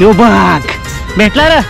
यो बघ भेटला रे.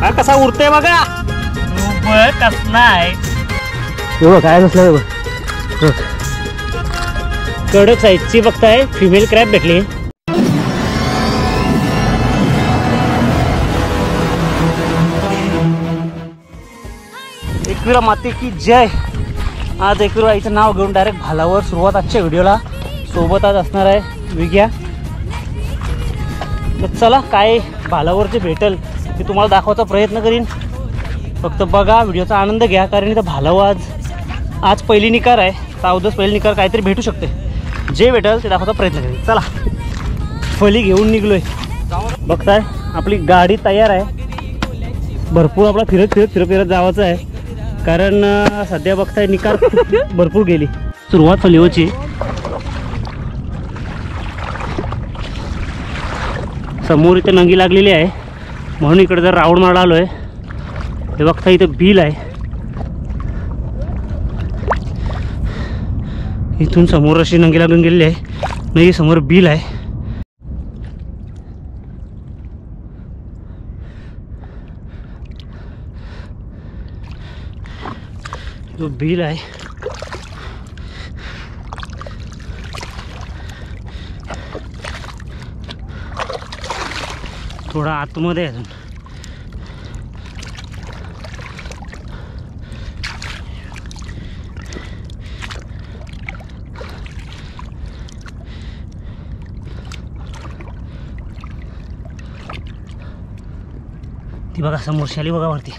हा कसा उरतोय बघा. कसला आहे काय नसलं कडक साईजची बघताय फिमेल क्रॅब भेटली. एकविरा माते की जय. आज एकविरा आईचं नाव घेऊन डायरेक्ट भालावर सुरुवात आजच्या व्हिडिओला. सोबत आज असणार आहे विग्या. मग चला काय भालावर जे भेटेल ते तुम्हाला दाखवायचा प्रयत्न करीन. फक्त बघा व्हिडिओचा आनंद घ्या, कारण इथं भालावर आज पहिली निकार आहे. तावदस पहिली निकार काहीतरी भेटू शकते. जे भेटेल ते दाखवायचा प्रयत्न करीन. चला फली घेऊन निघलोय. बघताय आपली गाडी तयार आहे. भरपूर आपला फिरत जावायचं आहे, कारण सध्या बघताय निकार भरपूर गेली. सुरुवात फलीवरची. समोर इथे नंगी लागलेली आहे म्हणून इकडे जर राऊंड मारायला आलोय. हे बघता इथं बिल आहे. इथून समोर अशी नंगी लागून गेलेली आहे. नाही समोर बिल आहे. जो बिल आहे थोडा आतमध्ये आहे. ती बघा समोर शाली बघा वरती.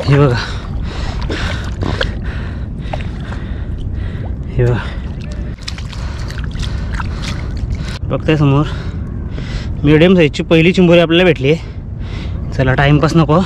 हे बघा हे बघा बघताय समोर मीडियम साईजची पहिली चिंबोरी आपल्याला भेटली आहे. चला टाइमपास नको.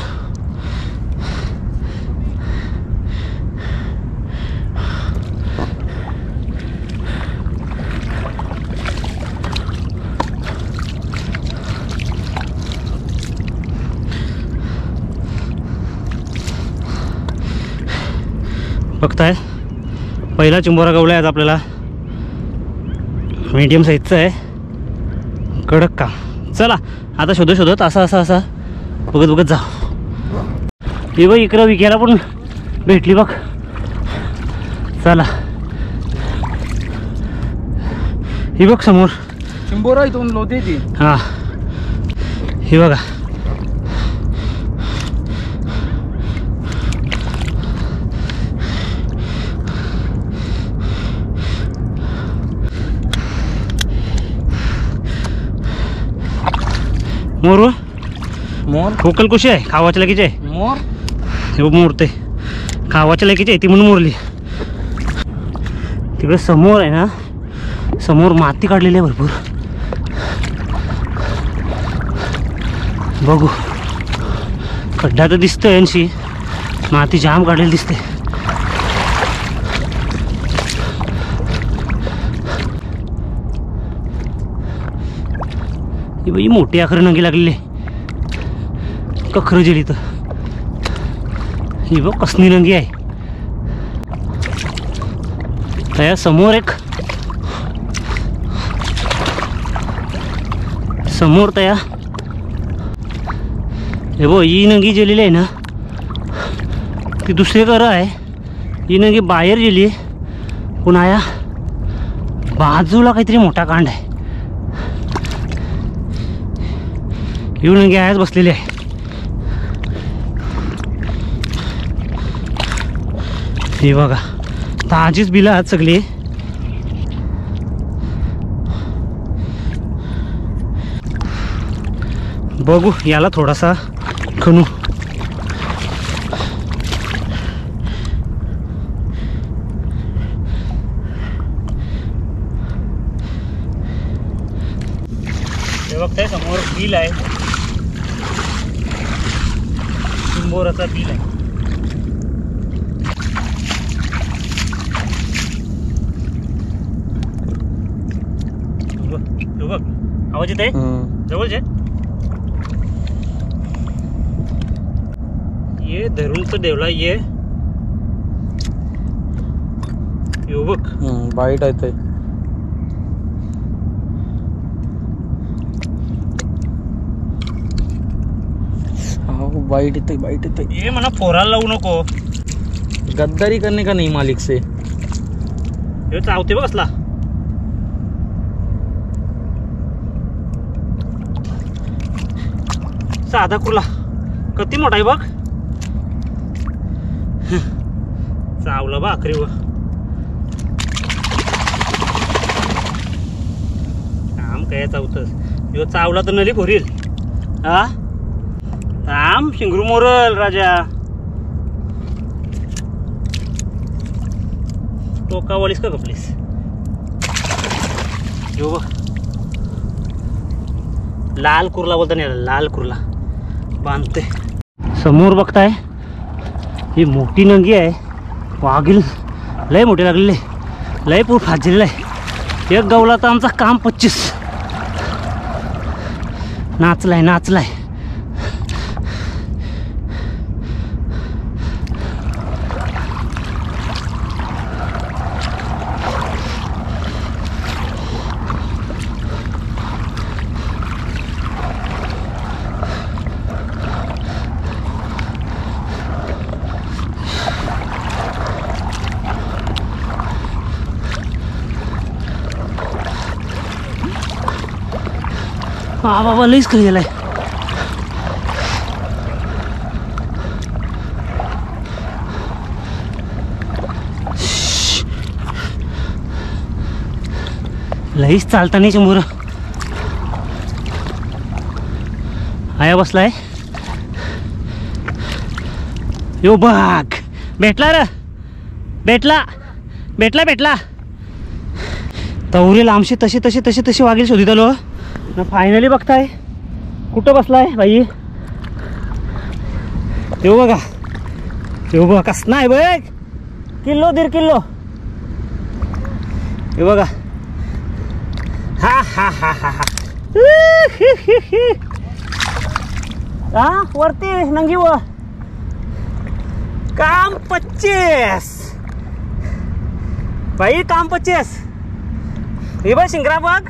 बघताय पहिला चिंबोरा गवला आहे आपल्याला. मीडियम साईजचा आहे. कडक काम. चला आता शोधत असा बघत जा. हे बघ इकडं विकायला पण भेटली बघ. चला ही बघ समोर चिंबोरा इथून लोते ती. हा हे बघा. मोर खोकल कशी आहे? खावाच्या लेकीची आहे. मोर हे मोरते खावाच्या लेकीची आहे ती म्हणून मोरली. तिकडे समोर आहे ना, समोर माती काढलेली आहे भरपूर. बघू खड्डा तर दिसतोय यांची, माती जाम काढलेली दिसते. ही बाई मोठी आखर नंगी लागलेली कखर जेली. तर ही बघ कसली नंगी आहे. त्या समोर एक समोर तया हे बघ ही नंगी जेलेली आहे ना, ती दुसरी कर आहे. ही नंगी बाहेर गेली पुन्हा या बाजूला काहीतरी मोठा कांड आहे. ही नंगी आहेच बसलेली आहे. हे बघा ताजीच बिलं आहेत सगळी. बघू याला थोडासा खणू. बघताय समोर बिल आहे, चिंबोराचा बिल आहे. तू बघ आवाज येत आहे जवळचे. ये धरून तर देवला ये बघ बाईट आहे ते. बाईट येते बाईट येते. ये म्हणा पोराला लावू नको, गद्दारी करने का नहीं मालिक से. हे चावते बघ असला. साधा कुर्ला किती मोठा आहे बघ. चावला बा आखरी व. काम काय चावतस ह्यो चावला तर नली भरील. हा थांब शिंगरू मोरल राजा. टोकावालीस का कपलीस. यो बघ लाल कुर्ला बोलता नाही, लाल कुर्ला बांधते. समोर बघताय ही मोठी नंगी आहे. वाघील लय मोठे लागलेले, लय पूर फाजलेलं आहे. एक गवला तर आमचा काम 25. नाचलाय नाचलाय. हा बाबा लईच खाली गेलाय. लईच चालता नाही शंभर. आया बसलाय. यो बघ भेटला रे, भेटला भेटला भेटला. तवरे लांबशी तशी तशी तशी तशी वाघील शोधित आलो ना. फायनली बघताय कुठं बसलाय बाई. येऊ बघा, येऊ बघा कस नाही बघ. Kilo 1.5 kilo. हे बघा. हा हा हा हा हा. हा वरती नंगी व काम 25 बाई, काम 25. हे बघ शिंगरा बघ.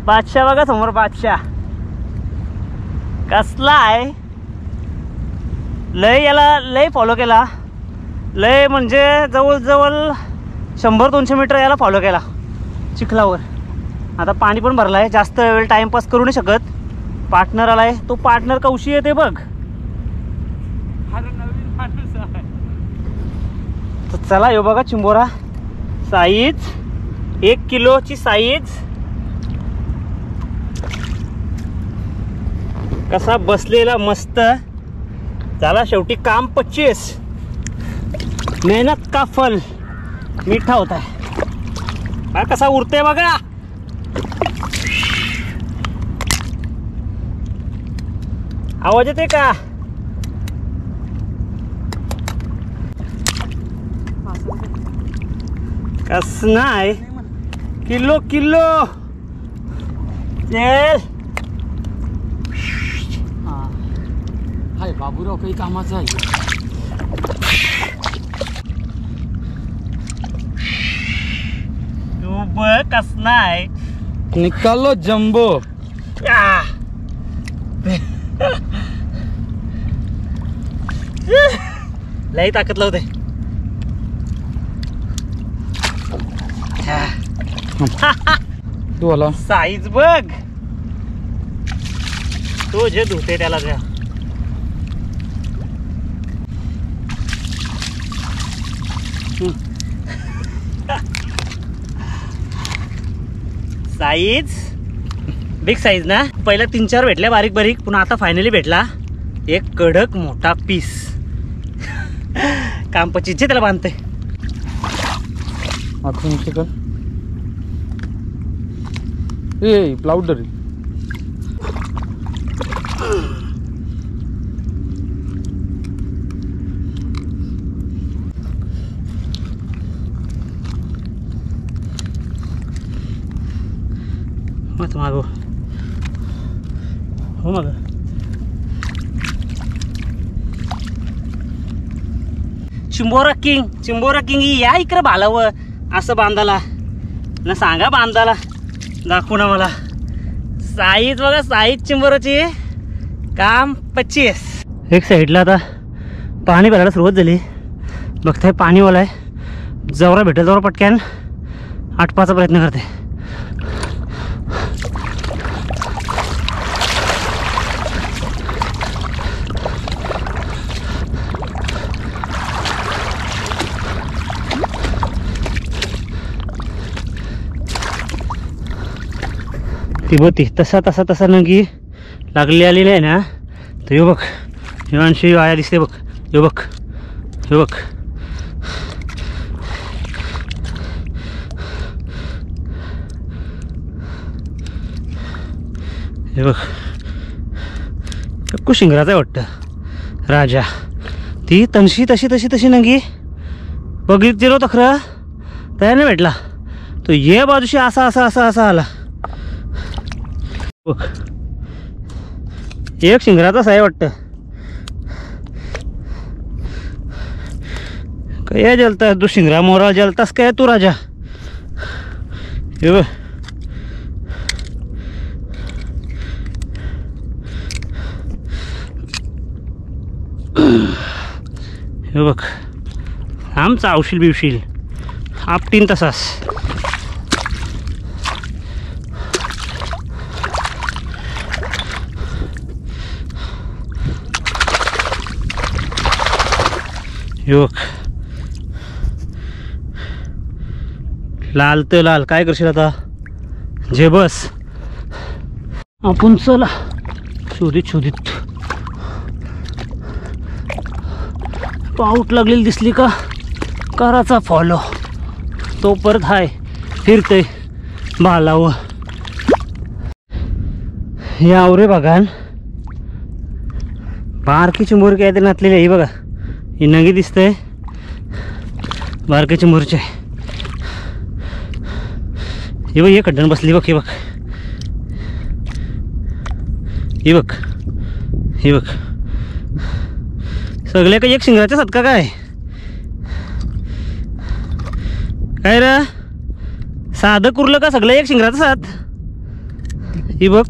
बादशाह बघा समोर, बादशाह कसला आहे. लय याला लय फॉलो केला. लय म्हणजे जवळजवळ 100-200 मीटर याला फॉलो केला चिखलावर. आता पाणी पण भरलं आहे, जास्त वेळ टाइमपास करू नाही शकत. पार्टनर आलाय, तो पार्टनर कौशी येते बघ. तर चला यो बघा चिंबोरा साईज 1 किलोची साईज. कसा बसलेला मस्त. झाला शेवटी काम 25. मेहनत का फल मीठा होता है. कसा उरते बघा. आवाज येते का. कस नाही किलो किलो चल. हाय बाबूराव काही कामाचं आहे. तू बघ कस नाही. निकालो जंबो. लई ताकद लावते. तू आला साईज बघ. तो जे धुते त्याला द्या. साईज बिग साईज ना. पहिला 3-4 भेटल्या बारीक बारीक, पुन्हा आता फायनली भेटला एक कडक मोठा पीस. काम 25 त्याला बांधते. चिकन ए प्लाउडर मत मागो हो मग चिंबोरा किंग या इकडे भालावं असं बांधाला ना सांगा बांधाला दाखवू ना मला साईज बघा साईज चिंबोराची काम 25 एक साईडला आता पाणी भरायला सुरुवात झाली बघताय पाणीवाला आहे जवरा भेटेल जवळ पटक्यान आटपाचा प्रयत्न करते ती बोती तसा नंगी लागली आलेली आहे ना तर यो बघ हिवांशी आया दिसते बघ यो बघ हे बघ चक्कू शिंगराचा आहे वाटतं राजा ती तशी नंगी बघितली होतं खरं तयार नाही भेटला तो ये बाजूशी असा आला बघ एक शिंगराचाच आहे वाटतं काय जलतास तू शिंगरा मोरा जलतास काय तू राजा हे बघ हे बघ आमचा आवशील बिवशील आपटीन तसाच हे बघ लाल तर लाल काय करशील आता जे बस आपण चला शोधित पाऊट लागलेली दिसली का कराचा फॉलो तो परत हाय फिरतय बालाव यावरे बघा बारकी चिंबोर काय ते नातलेली आहे बघा ही नगी दिसतंय बारकी चिंबोरचे हे बघ हे खड्डण बसली बघ हे बघ सगळे काही एक शिंगराच्या सात का काय रे साधं कुरलं का सगळं एक शिंगराचं साथ ही बघ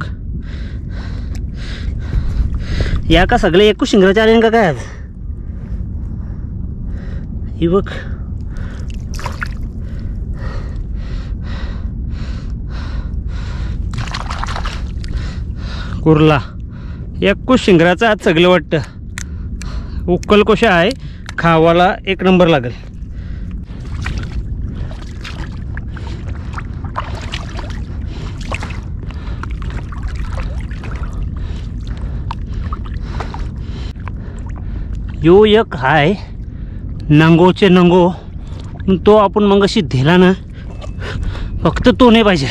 या का सगळे एकूच शिंगराचे आले का काय आज ही बघ कुर्ला एकूच शिंगराचा आज सगळं वाटतं उक्कल कोशा आहे खावाला एक नंबर लागेल यो एक हाय नंगोचे नंगो तो आपण मग अशी धेला ना फक्त तो नाही पाहिजे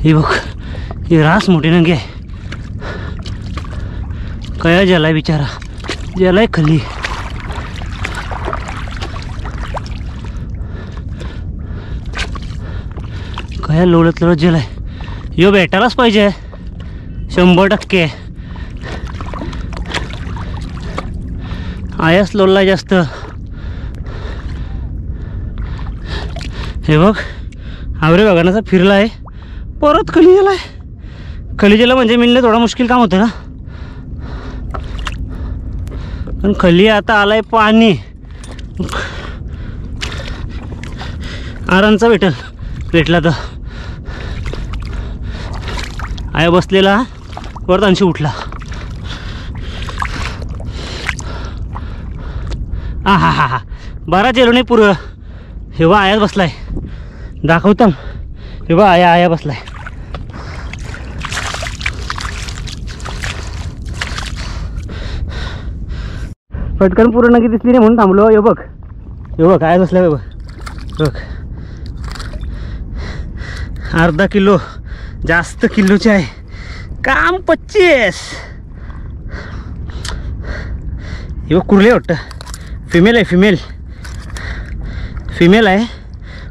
हे बघ हे रास मोठे नंगे आहे कया ज्यालाय बिचारा ज्यालाय खाली कया लोळत ज्यालाय यो भेटायलाच पाहिजे 100% आयास लोळलाय जास्त हे बघ आवरे बघानाचा फिरला आहे परत खाली गेला म्हणजे मिळणं थोडा मुश्किल काम होतं ना पण खाली आता आलाय पाणी आरांचा भेटला तर आया बसलेला परत आणखी उठला हा बरा जेलो नाही पुरं हे बा आयाच बसलाय दाखवता हे बा आया बसलाय पटकन पूर्ण नगी दिसली नाही म्हणून थांबलो हे बघ आया बसलाय बघ अर्धा किलो जास्त किलोचे आहे. काम 25. हे कुर्ले वाटतं. फिमेल आहे, फिमेल आहे.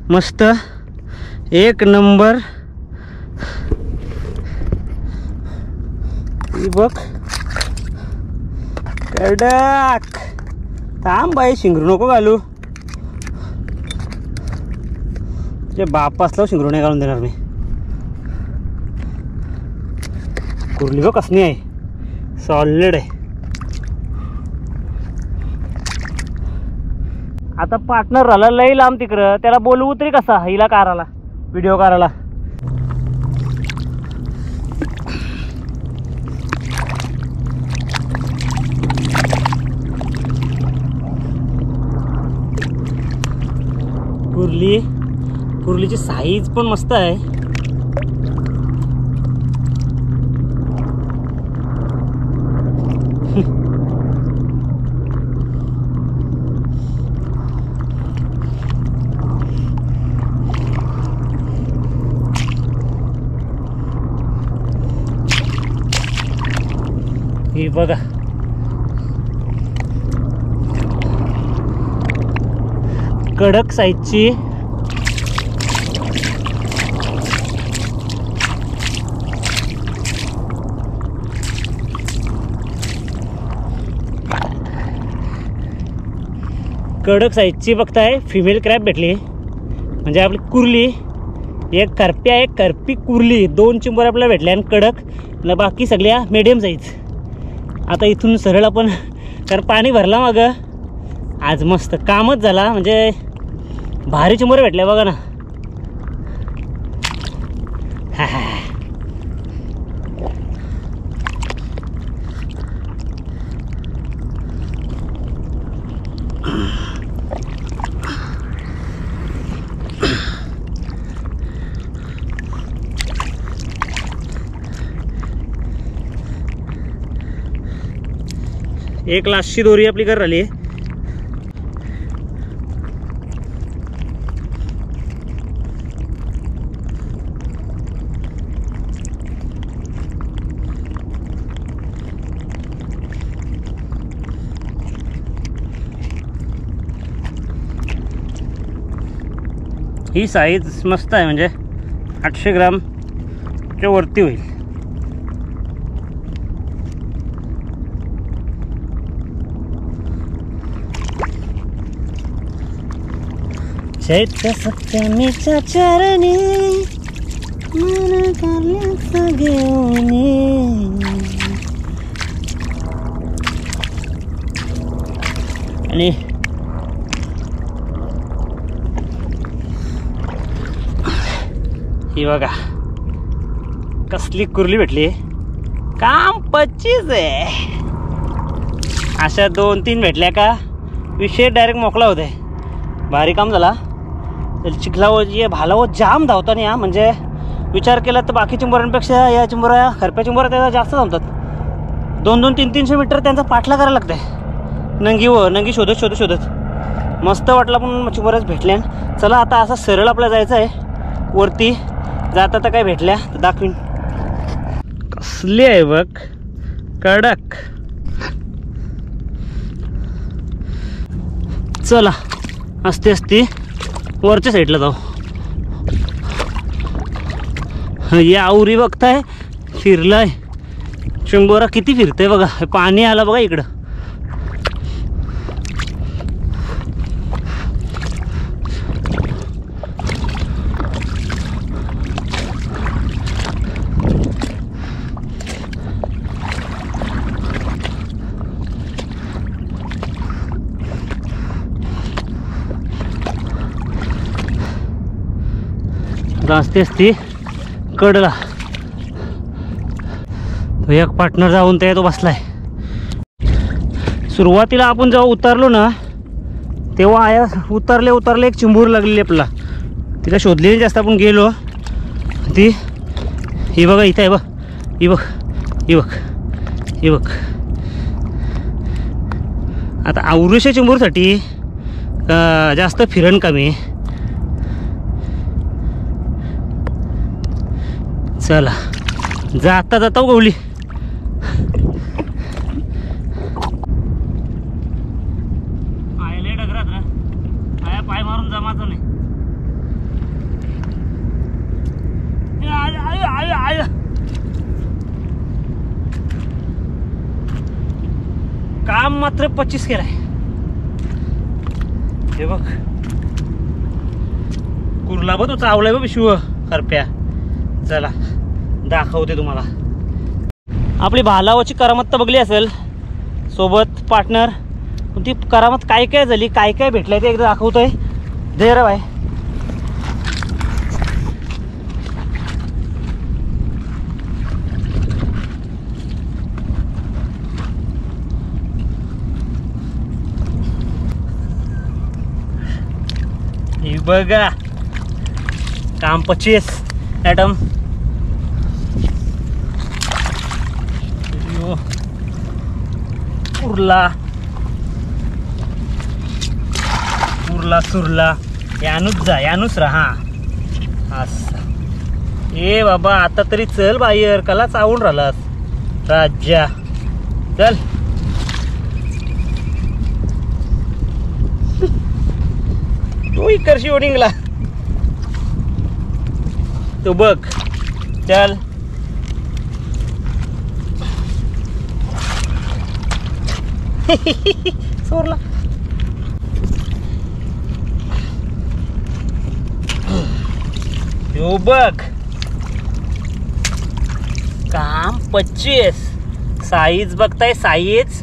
मस्त एक नंबर. ही बघ कडक. थांब बाई, शिंगरू नको घालू. तुझे बाप असल्यावर शिंगरू नाही घालून देणार मी. कुर्ली बघ कसली आहे, सॉलिड आहे. आता पार्टनर राहिला लई लांब तिकडं, त्याला बोलवू तरी कसा हिला काराला व्हिडिओ काराला. कुर्लीची साईज पण मस्त आहे. ही बघा कडक साईजची. कडक साईजची बघताय फिमेल क्रॅब भेटली. म्हणजे आपली कुर्ली एक करप्या, एक करपी कुर्ली, 2 चिंबर आपल्याला भेटल्या आणि कडक. आणि बाकी सगळ्या मीडियम साईज. आता इथून सरळ आपण, कारण पाणी भरला मागं आज, मस्त कामच झाला. म्हणजे भारी चिंबर भेटल्या बघा ना. हा हा एक लास्टची दोरी आपली कर राहिली. ही साईज मस्त आहे. म्हणजे 800 ग्रामच्या वरती होईल. चैत्र सप्तमीच्या चरणी मन कारल्याचं घेऊनी. आणि ही बघा कसली कुर्ली भेटली. काम 25 आहे. अशा 2-3 भेटल्या का विषय डायरेक्ट मोकळा होते. भारी काम झाला. चिखलावर जे भालावर जाम धावतात या. म्हणजे विचार केला तर बाकी चिंबोऱ्यांपेक्षा या चिंबोऱ्या, खरप्या चिंबोऱ्या त्याला जास्त धावतात. 2-2, 300 मीटर त्यांचा पाठला करायला लागतंय. नंगी शोधत मस्त वाटला. पण चिंबोऱ्याच भेटल्या. चला आता असं सरळ आपल्याला जायचं आहे वरती. जाता तर काय भेटल्या तर दाखवीन. कसली आहे बघ कडक. चला असते वरच्या साईडला जाऊ. या आवरी बघताय फिरलाय. चिंबोरा किती फिरतंय बघा. पाणी आलं बघा इकडं. असते कडला. तो एक पार्टनर जाऊन त्या तो बसलाय. सुरुवातीला आपण जेव्हा उतरलो ना तेव्हा आया उतरले एक चिंबूर लागलेली आपला. तिला शोधलेली जास्त. आपण गेलो ती ही बघा इथं आहे बघ. ही बघ. आता आवृषा चिंबूरसाठी जास्त फिरण कमी. चला जाता जाता गवली. आयले डगरात ना आया पाय मारून जमाचं नाही. आय आय आय आय काम मात्र 25 केलाय. हे बघ कुर्ला बघ तो चावलाय बघ शिव करप्या. चला दाखवते तुम्हाला. आपली भालावाची करामत तर बघली असेल सोबत पार्टनर, पण ती करामत काय काय झाली काय काय भेटलंय ते एकदा दाखवतोय. दे रे बाय. हे बघा काम 25 ॲटम. उरला उरला सुरला यानुच जा यानुच राहा. असं ए बाबा आता तरी चल बाहेर कला चावून राहिलास राजा. चल तू इकडशी ओडिंगला तो बघ. चल सोरला. यो बघ काम 25. साईज बघताय साईज.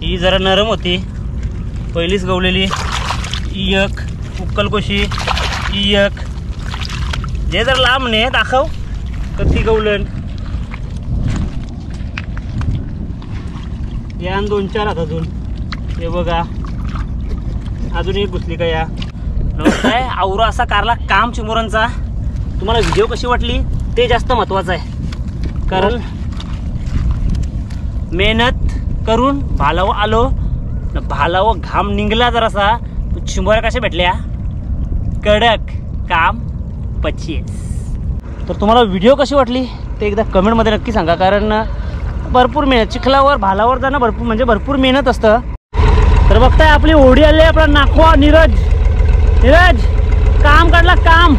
ही जरा नरम होती पहिलीच गवलेली. एक उक्कलकोशी एक जे जर लांब ने दाखव कधी गवलन. यान 2-4 हात अजून. हे बघा अजून एक घुसली का या. नमस्कार आवरा असा कारला काम चिमुरांचा. तुम्हाला व्हिडिओ कशी वाटली ते जास्त महत्त्वाचं आहे. कारण मेहनत करून भालावं आलो भालावं घाम निघला जरासा. चिमुऱ्या कशा भेटल्या कडक काम 25. तर तुम्हाला व्हिडिओ कशी वाटली ते एकदा कमेंटमध्ये नक्की सांगा. कारण भरपूर मेहनत चिखलावर भालावर जाणं भरपूर म्हणजे भरपूर मेहनत असतं. तर बघताय आपली होडी आली आपला नाखवा नीरज. नीरज काम काढला काम.